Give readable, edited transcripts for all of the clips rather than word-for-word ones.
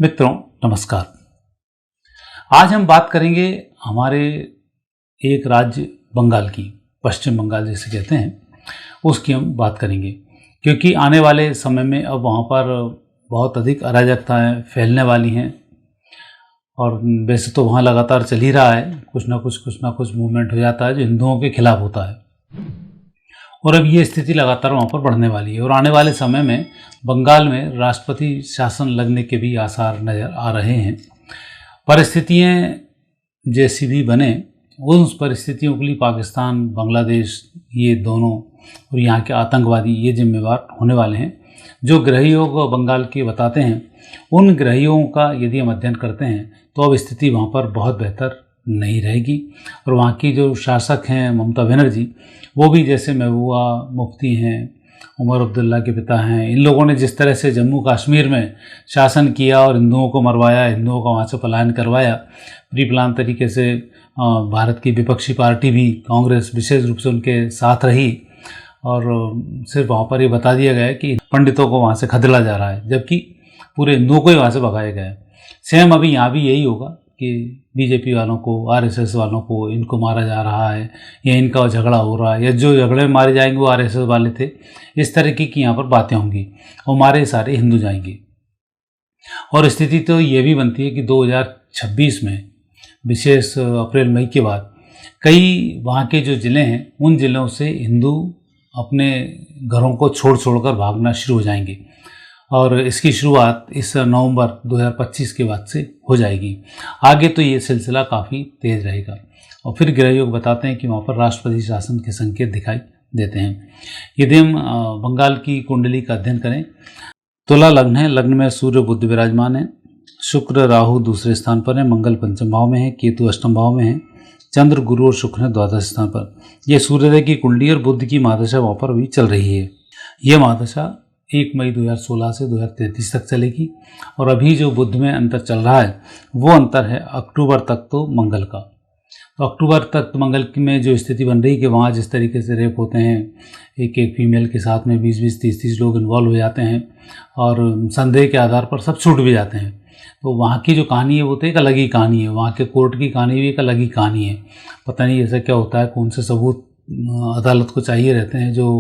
मित्रों नमस्कार। आज हम बात करेंगे हमारे एक राज्य बंगाल की, पश्चिम बंगाल जिसे कहते हैं, उसकी हम बात करेंगे क्योंकि आने वाले समय में अब वहाँ पर बहुत अधिक अराजकताएं फैलने वाली हैं। और वैसे तो वहाँ लगातार चल ही रहा है, कुछ ना कुछ मूवमेंट हो जाता है जो हिंदुओं के खिलाफ होता है। और अब ये स्थिति लगातार वहाँ पर बढ़ने वाली है और आने वाले समय में बंगाल में राष्ट्रपति शासन लगने के भी आसार नज़र आ रहे हैं। परिस्थितियाँ जैसी भी बने, उन परिस्थितियों के लिए पाकिस्तान, बांग्लादेश, ये दोनों और यहाँ के आतंकवादी ये जिम्मेवार होने वाले हैं। जो ग्रहयोग बंगाल के बताते हैं, उन ग्रहयों का यदि हम अध्ययन करते हैं तो अब स्थिति वहाँ पर बहुत बेहतर नहीं रहेगी। और वहाँ की जो शासक हैं ममता बनर्जी, वो भी जैसे महबूबा मुफ्ती हैं, उमर अब्दुल्ला के पिता हैं, इन लोगों ने जिस तरह से जम्मू कश्मीर में शासन किया और हिंदुओं को मरवाया, हिंदुओं का वहाँ से पलायन करवाया, प्री प्लान तरीके से भारत की विपक्षी पार्टी भी कांग्रेस विशेष रूप से उनके साथ रही और सिर्फ वहाँ पर ये बता दिया गया है कि पंडितों को वहाँ से खदेड़ा जा रहा है, जबकि पूरे हिंदुओं को ही वहाँ से भगाया गया है। सेम अभी यहाँ भी यही होगा कि बीजेपी वालों को, आरएसएस वालों को, इनको मारा जा रहा है या इनका झगड़ा हो रहा है या जो झगड़े में मारे जाएंगे वो आरएसएस वाले थे, इस तरीके की यहाँ पर बातें होंगी और मारे सारे हिंदू जाएंगे। और स्थिति तो ये भी बनती है कि 2026 में विशेष अप्रैल मई के बाद कई वहाँ के जो ज़िले हैं, उन ज़िलों से हिंदू अपने घरों को छोड़कर भागना शुरू हो जाएंगे और इसकी शुरुआत इस नवंबर 2025 के बाद से हो जाएगी। आगे तो ये सिलसिला काफ़ी तेज़ रहेगा। और फिर ग्रहयोग बताते हैं कि वहाँ पर राष्ट्रपति शासन के संकेत दिखाई देते हैं। यदि हम बंगाल की कुंडली का अध्ययन करें, तुला लग्न है, लग्न में सूर्य बुध विराजमान है, शुक्र राहु दूसरे स्थान पर है, मंगल पंचम भाव में है, केतु अष्टम भाव में है, चंद्र गुरु और शुक्र है द्वादश स्थान पर। यह सूर्योदय की कुंडली और बुध की महादशा वहाँ पर अभी चल रही है। यह महादशा 1 मई 2016 से 2033 तक चलेगी और अभी जो बुध में अंतर चल रहा है वो अंतर है अक्टूबर तक तो मंगल का। तो अक्टूबर तक मंगल में जो स्थिति बन रही है कि वहाँ जिस तरीके से रेप होते हैं, एक फीमेल के साथ में 20-20, 30-30 लोग इन्वॉल्व हो जाते हैं और संदेह के आधार पर सब छूट भी जाते हैं। तो वहाँ की जो कहानी है वो तो एक अलग ही कहानी है, वहाँ के कोर्ट की कहानी भी एक अलग ही कहानी है। पता नहीं ऐसा क्या होता है, कौन से सबूत अदालत को चाहिए रहते हैं जो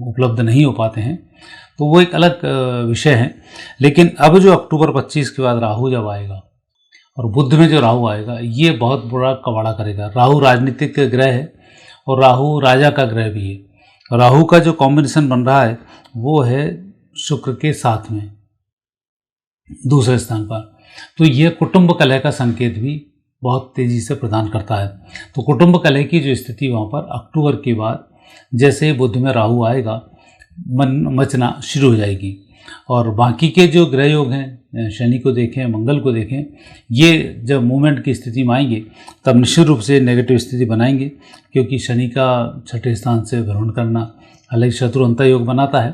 उपलब्ध नहीं हो पाते हैं, तो वो एक अलग विषय है। लेकिन अब जो अक्टूबर 25 के बाद राहु जब आएगा और बुध में जो राहु आएगा, ये बहुत बड़ा कवाड़ा करेगा। राहु राजनीतिक ग्रह है और राहु राजा का ग्रह भी है। राहु का जो कॉम्बिनेशन बन रहा है वो है शुक्र के साथ में दूसरे स्थान पर, तो ये कुटुंब कलह का संकेत भी बहुत तेज़ी से प्रदान करता है। तो कुटुंब कलह की जो स्थिति वहाँ पर अक्टूबर के बाद जैसे बुध में राहु आएगा मचना शुरू हो जाएगी। और बाकी के जो ग्रह योग हैं, शनि को देखें, मंगल को देखें, ये जब मूवमेंट की स्थिति में आएंगे तब निश्चित रूप से नेगेटिव स्थिति बनाएंगे, क्योंकि शनि का छठे स्थान से भ्रमण करना अलग शत्रु अंतर योग बनाता है।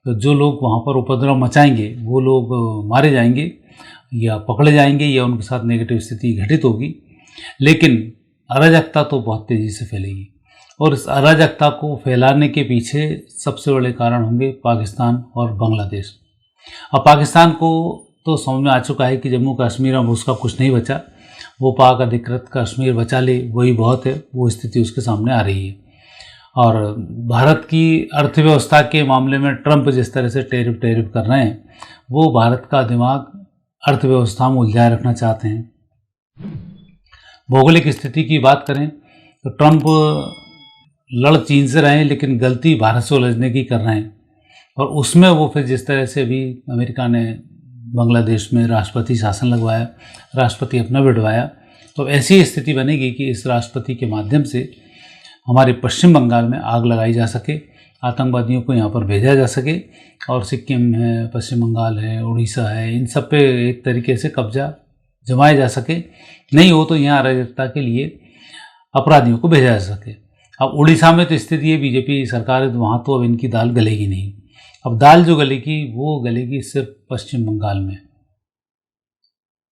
तो जो लोग वहाँ पर उपद्रव मचाएंगे वो लोग मारे जाएंगे या पकड़े जाएंगे या उनके साथ नेगेटिव स्थिति घटित होगी। लेकिन अराजकता तो बहुत तेज़ी से फैलेगी और इस अराजकता को फैलाने के पीछे सबसे बड़े कारण होंगे पाकिस्तान और बांग्लादेश। अब पाकिस्तान को तो समझ में आ चुका है कि जम्मू कश्मीर अब उसका कुछ नहीं बचा, वो पाक अधिकृत कश्मीर बचा ले वही बहुत है, वो स्थिति उसके सामने आ रही है। और भारत की अर्थव्यवस्था के मामले में ट्रंप जिस तरह से टैरिफ कर रहे हैं, वो भारत का दिमाग अर्थव्यवस्था में उलझाए रखना चाहते हैं। भौगोलिक स्थिति की बात करें तो ट्रंप लड़ चीन से रहे हैं, लेकिन गलती भारत से उलझने की कर रहे हैं। और उसमें वो फिर जिस तरह से भी अमेरिका ने बांग्लादेश में राष्ट्रपति शासन लगवाया, राष्ट्रपति अपना बिठवाया, तो ऐसी स्थिति बनेगी कि इस राष्ट्रपति के माध्यम से हमारे पश्चिम बंगाल में आग लगाई जा सके, आतंकवादियों को यहाँ पर भेजा जा सके और सिक्किम है, पश्चिम बंगाल है, उड़ीसा है, इन सब पे एक तरीके से कब्जा जमाया जा सके। नहीं हो तो यहाँ अराजकता के लिए अपराधियों को भेजा जा सके। अब उड़ीसा में तो स्थिति है, बीजेपी सरकार है, तो वहाँ तो अब इनकी दाल गलेगी नहीं। अब दाल जो गलेगी वो गलेगी सिर्फ पश्चिम बंगाल में।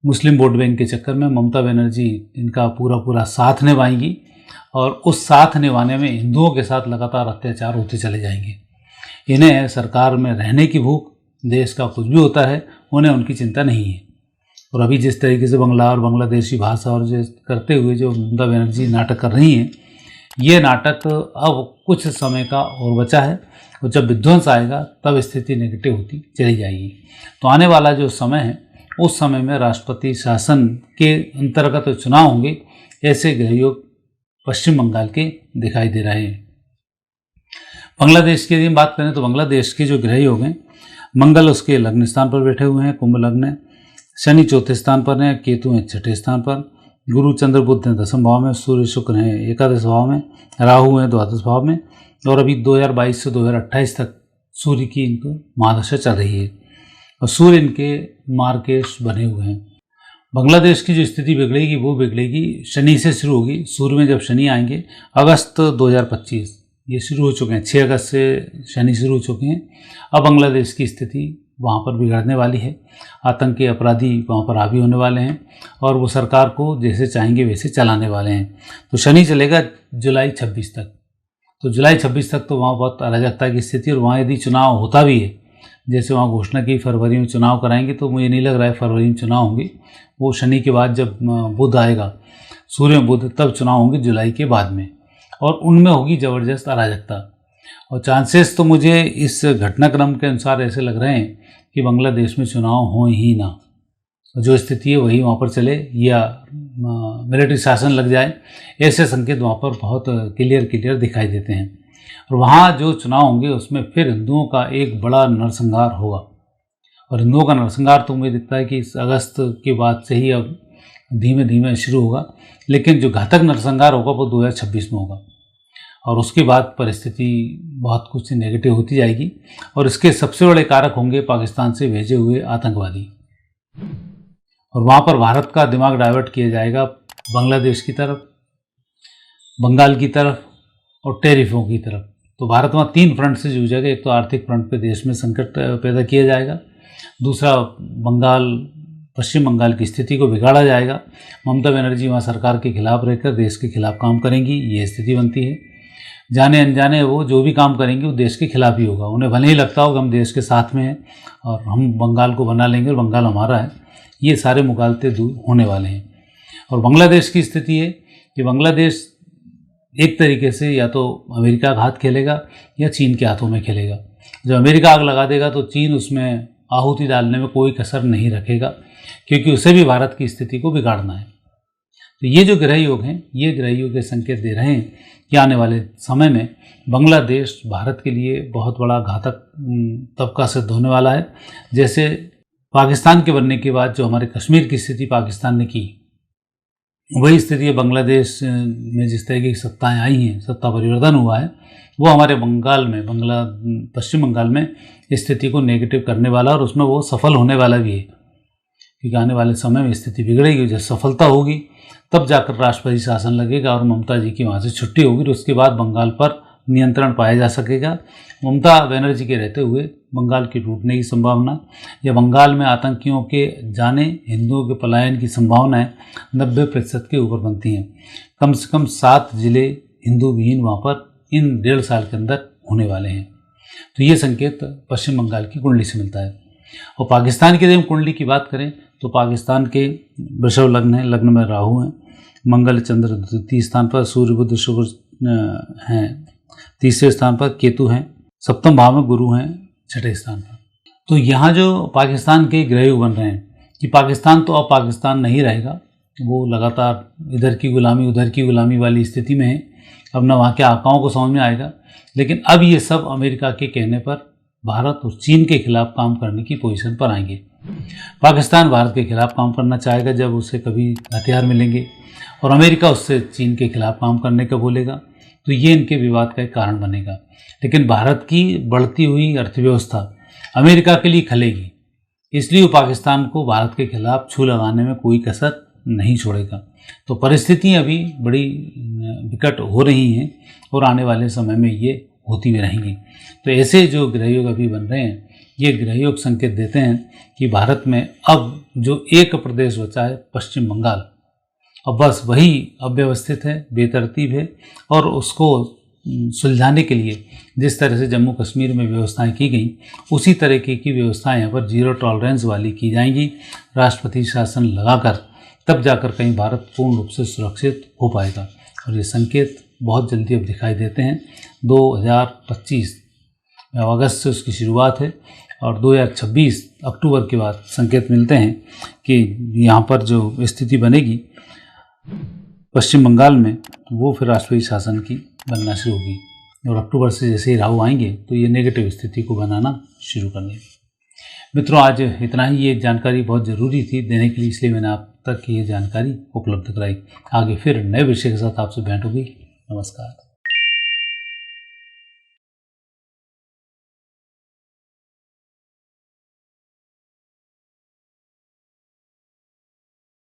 मुस्लिम वोट बैंक के चक्कर में ममता बनर्जी इनका पूरा साथ निभाएंगी और उस साथ निभाने में हिंदुओं के साथ लगातार अत्याचार होते चले जाएंगे। इन्हें सरकार में रहने की भूख, देश का कुछ भी होता है उन्हें उनकी चिंता नहीं है। और अभी जिस तरीके से बंगला और बांग्लादेशी भाषा और जो करते हुए जो ममता बनर्जी नाटक कर रही हैं, ये नाटक अब कुछ समय का और बचा है, और जब विध्वंस आएगा तब स्थिति नेगेटिव होती चली जाएगी। तो आने वाला जो समय है उस समय में राष्ट्रपति शासन के अंतर्गत चुनाव होंगे, ऐसे ग्रहयोग पश्चिम बंगाल के दिखाई दे रहे हैं। बांग्लादेश की यदि हम बात करें तो बांग्लादेश के जो ग्रहयोग हैं, मंगल उसके लग्न स्थान पर बैठे हुए हैं, कुंभ लग्न है, शनि चौथे स्थान पर है, केतु हैं छठे स्थान पर, गुरु चंद्र बुध हैं दसम भाव में, सूर्य शुक्र हैं एकादश भाव में, राहु हैं द्वादश भाव में, और अभी 2022 से 2028 तक सूर्य की इनको महादशा चल रही है और सूर्य इनके मार्गेश बने हुए हैं। बांग्लादेश की जो स्थिति बिगड़ेगी वो बिगड़ेगी शनि से शुरू होगी। सूर्य में जब शनि आएंगे अगस्त 2025, ये शुरू हो चुके हैं, 6 अगस्त से शनि शुरू हो चुके हैं। अब बांग्लादेश की स्थिति वहाँ पर बिगड़ने वाली है, आतंकी अपराधी वहाँ पर हावी होने वाले हैं और वो सरकार को जैसे चाहेंगे वैसे चलाने वाले हैं। तो शनि चलेगा जुलाई 26 तक, तो जुलाई 26 तक तो वहाँ बहुत अराजकता की स्थिति, और वहाँ यदि चुनाव होता भी है, जैसे वहाँ घोषणा की फरवरी में चुनाव कराएंगे, तो मुझे नहीं लग रहा है फरवरी में चुनाव होंगे। वो शनि के बाद जब बुध आएगा, सूर्य बुध, तब चुनाव होंगे जुलाई के बाद में, और उनमें होगी ज़बरदस्त अराजकता। और चांसेस तो मुझे इस घटनाक्रम के अनुसार ऐसे लग रहे हैं कि बांग्लादेश में चुनाव हो ही ना, जो स्थिति है वही वहाँ पर चले या मिलिट्री शासन लग जाए, ऐसे संकेत वहाँ पर बहुत क्लियर दिखाई देते हैं। और वहाँ जो चुनाव होंगे उसमें फिर हिंदुओं का एक बड़ा नरसंहार होगा, और हिंदुओं का नरसंहार तो मुझे दिखता है कि इस अगस्त के बाद से ही अब धीमे धीमे शुरू होगा, लेकिन जो घातक नरसंहार होगा वो 2026 में होगा, और उसके बाद परिस्थिति बहुत कुछ नेगेटिव होती जाएगी। और इसके सबसे बड़े कारक होंगे पाकिस्तान से भेजे हुए आतंकवादी, और वहाँ पर भारत का दिमाग डाइवर्ट किया जाएगा बांग्लादेश की तरफ, बंगाल की तरफ और टेरिफों की तरफ। तो भारत वहाँ 3 फ्रंट से जूझेगा। एक तो आर्थिक फ्रंट पे देश में संकट पैदा किया जाएगा, दूसरा पश्चिम बंगाल की स्थिति को बिगाड़ा जाएगा, ममता बनर्जी वहाँ सरकार के खिलाफ रहकर देश के खिलाफ काम करेंगी, ये स्थिति बनती है। जाने अनजाने वो जो भी काम करेंगे वो देश के खिलाफ ही होगा। उन्हें भले ही लगता हो कि हम देश के साथ में हैं और हम बंगाल को बना लेंगे और बंगाल हमारा है, ये सारे मुगालते दूर होने वाले हैं। और बांग्लादेश की स्थिति है कि बांग्लादेश एक तरीके से या तो अमेरिका का हाथ खेलेगा या चीन के हाथों में खेलेगा। जब अमेरिका आग लगा देगा तो चीन उसमें आहुति डालने में कोई कसर नहीं रखेगा, क्योंकि उसे भी भारत की स्थिति को बिगाड़ना है। तो ये जो ग्रह योग हैं, ये ग्रह योग के संकेत दे रहे हैं कि आने वाले समय में बांग्लादेश भारत के लिए बहुत बड़ा घातक तबका सिद्ध होने वाला है। जैसे पाकिस्तान के बनने के बाद जो हमारे कश्मीर की स्थिति पाकिस्तान ने की, वही स्थिति बांग्लादेश में जिस तरह की सत्ताएँ आई हैं, सत्ता परिवर्तन हुआ है, वो हमारे बंगाल में पश्चिम बंगाल में स्थिति को नेगेटिव करने वाला, और उसमें वो सफल होने वाला भी है, क्योंकि आने वाले समय में स्थिति बिगड़ेगी। जब सफलता होगी तब जाकर राष्ट्रपति शासन लगेगा और ममता जी की वहाँ से छुट्टी होगी, तो उसके बाद बंगाल पर नियंत्रण पाया जा सकेगा। ममता बनर्जी के रहते हुए बंगाल की टूटने की संभावना या बंगाल में आतंकियों के जाने, हिंदुओं के पलायन की संभावनाएं 90% के ऊपर बनती हैं। कम से कम 7 जिले हिंदू विहीन वहाँ पर इन 1.5 साल के अंदर होने वाले हैं। तो ये संकेत पश्चिम बंगाल की कुंडली से मिलता है। और पाकिस्तान की यदि हम कुंडली की बात करें तो पाकिस्तान के वृषभ लग्न है, लग्न में राहु हैं, मंगल चंद्र 2 स्थान पर, सूर्य बुध शुक्र हैं 3 स्थान पर, केतु हैं 7वें भाव में, गुरु हैं 6 स्थान पर। तो यहाँ जो पाकिस्तान के ग्रहयोग बन रहे हैं कि पाकिस्तान तो अब पाकिस्तान नहीं रहेगा, वो लगातार इधर की गुलामी उधर की गुलामी वाली स्थिति में है। अब न वहाँ के आकाओं को समझ में आएगा, लेकिन अब ये सब अमेरिका के कहने पर भारत और चीन के खिलाफ काम करने की पोजीशन पर आएंगे। पाकिस्तान भारत के खिलाफ काम करना चाहेगा जब उसे कभी हथियार मिलेंगे, और अमेरिका उससे चीन के खिलाफ काम करने का बोलेगा, तो ये इनके विवाद का एक कारण बनेगा। लेकिन भारत की बढ़ती हुई अर्थव्यवस्था अमेरिका के लिए खलेगी, इसलिए वो पाकिस्तान को भारत के खिलाफ छू लगाने में कोई कसर नहीं छोड़ेगा। तो परिस्थितियाँ अभी बड़ी विकट हो रही हैं और आने वाले समय में ये होती भी रहेंगी। तो ऐसे जो ग्रहयोग अभी बन रहे हैं, ये ग्रहयोग संकेत देते हैं कि भारत में अब जो एक प्रदेश बचा है पश्चिम बंगाल, अब बस वही अव्यवस्थित है, बेतरतीब है, और उसको सुलझाने के लिए जिस तरह से जम्मू कश्मीर में व्यवस्थाएं की गई, उसी तरीके की व्यवस्थाएं यहाँ पर जीरो टॉलरेंस वाली की जाएंगी। राष्ट्रपति शासन लगाकर तब जाकर कहीं भारत पूर्ण रूप से सुरक्षित हो पाएगा। और ये संकेत बहुत जल्दी अब दिखाई देते हैं। 2025 अगस्त से उसकी शुरुआत है और 2026 अक्टूबर के बाद संकेत मिलते हैं कि यहाँ पर जो स्थिति बनेगी पश्चिम बंगाल में, वो फिर राष्ट्रपति शासन की बनना शुरू होगी। और अक्टूबर से जैसे ही राहु आएंगे तो ये नेगेटिव स्थिति को बनाना शुरू कर देंगे। मित्रों, आज इतना ही। ये जानकारी बहुत ज़रूरी थी देने के लिए, इसलिए मैंने आप तक ये जानकारी उपलब्ध कराई। आगे फिर नए विषय के साथ आपसे भेंट होगी। नमस्कार।